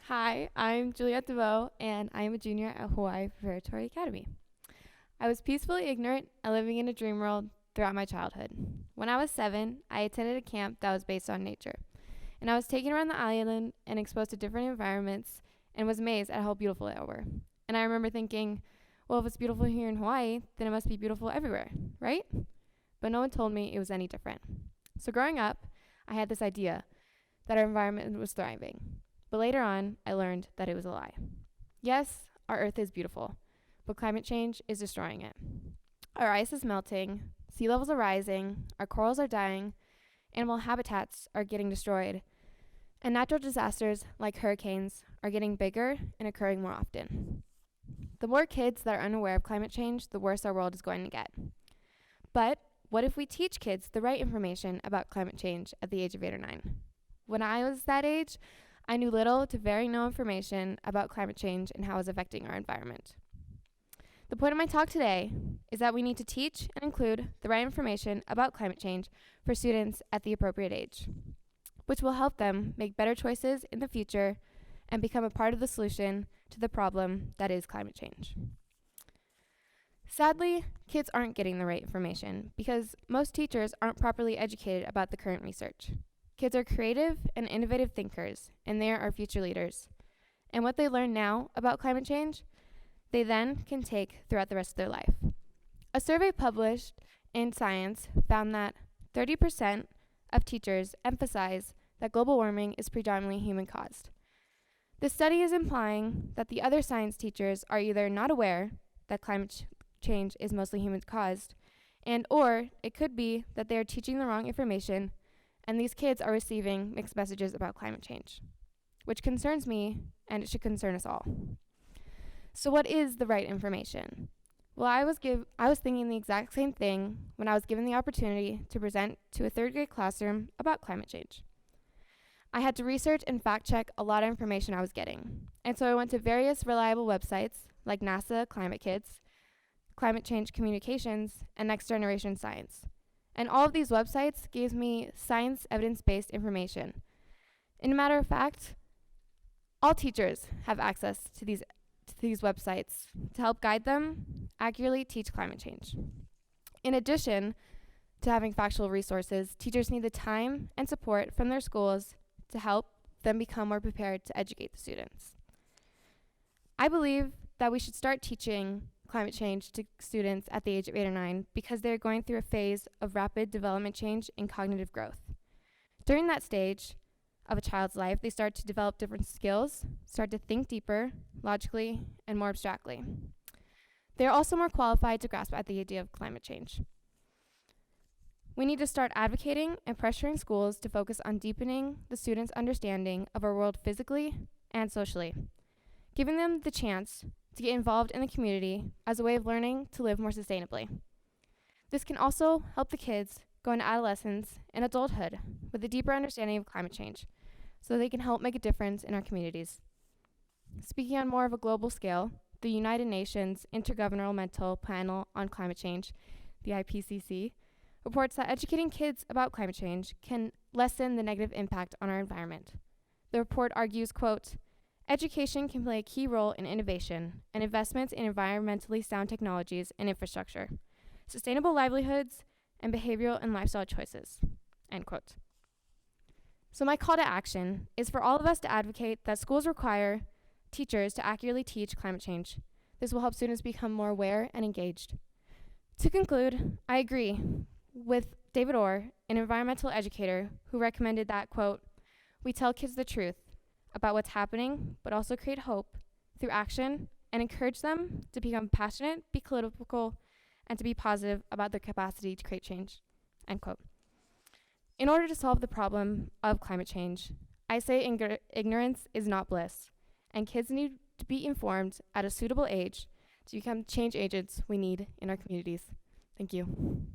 Hi, I'm Juliette Devost, and I am a junior at Hawaii Preparatory Academy. I was peacefully ignorant and living in a dream world throughout my childhood. When I was 7, I attended a camp that was based on nature, and I was taken around the island and exposed to different environments and was amazed at how beautiful they were. And I remember thinking, well, if it's beautiful here in Hawaii, then it must be beautiful everywhere, right? But no one told me it was any different. So growing up, I had this idea that our environment was thriving. But later on, I learned that it was a lie. Yes, our Earth is beautiful, but climate change is destroying it. Our ice is melting, sea levels are rising, our corals are dying, animal habitats are getting destroyed, and natural disasters like hurricanes are getting bigger and occurring more often. The more kids that are unaware of climate change, the worse our world is going to get. But what if we teach kids the right information about climate change at the age of 8 or 9? When I was that age, I knew little to very no information about climate change and how it was affecting our environment. The point of my talk today is that we need to teach and include the right information about climate change for students at the appropriate age, which will help them make better choices in the future and become a part of the solution to the problem that is climate change. Sadly, kids aren't getting the right information because most teachers aren't properly educated about the current research. Kids are creative and innovative thinkers, and they are our future leaders. And what they learn now about climate change, they then can take throughout the rest of their life. A survey published in Science found that 30% of teachers emphasize that global warming is predominantly human-caused. This study is implying that the other science teachers are either not aware that climate change is mostly human-caused, or it could be that they are teaching the wrong information and these kids are receiving mixed messages about climate change, which concerns me, and it should concern us all. So what is the right information? Well, I was thinking the exact same thing when I was given the opportunity to present to a 3rd grade classroom about climate change. I had to research and fact check a lot of information I was getting, and so I went to various reliable websites like NASA Climate Kids, Climate Change Communications, and Next Generation Science. And all of these websites gave me science evidence-based information. In a matter of fact, all teachers have access to these websites to help guide them accurately teach climate change. In addition to having factual resources, teachers need the time and support from their schools to help them become more prepared to educate the students. I believe that we should start teaching climate change to students at the age of 8 or 9 because they're going through a phase of rapid development change and cognitive growth. During that stage of a child's life, they start to develop different skills, start to think deeper, logically, and more abstractly. They're also more qualified to grasp at the idea of climate change. We need to start advocating and pressuring schools to focus on deepening the students' understanding of our world physically and socially, giving them the chance to get involved in the community as a way of learning to live more sustainably. This can also help the kids go into adolescence and adulthood with a deeper understanding of climate change so they can help make a difference in our communities. Speaking on more of a global scale, the United Nations Intergovernmental Panel on Climate Change, the IPCC, reports that educating kids about climate change can lessen the negative impact on our environment. The report argues, quote, education can play a key role in innovation and investments in environmentally sound technologies and infrastructure, sustainable livelihoods, and behavioral and lifestyle choices, end quote. So my call to action is for all of us to advocate that schools require teachers to accurately teach climate change. This will help students become more aware and engaged. To conclude, I agree with David Orr, an environmental educator, who recommended that, quote, we tell kids the truth about what's happening, but also create hope through action and encourage them to become passionate, be critical, and to be positive about their capacity to create change, end quote. In order to solve the problem of climate change, I say ignorance is not bliss, and kids need to be informed at a suitable age to become change agents we need in our communities. Thank you.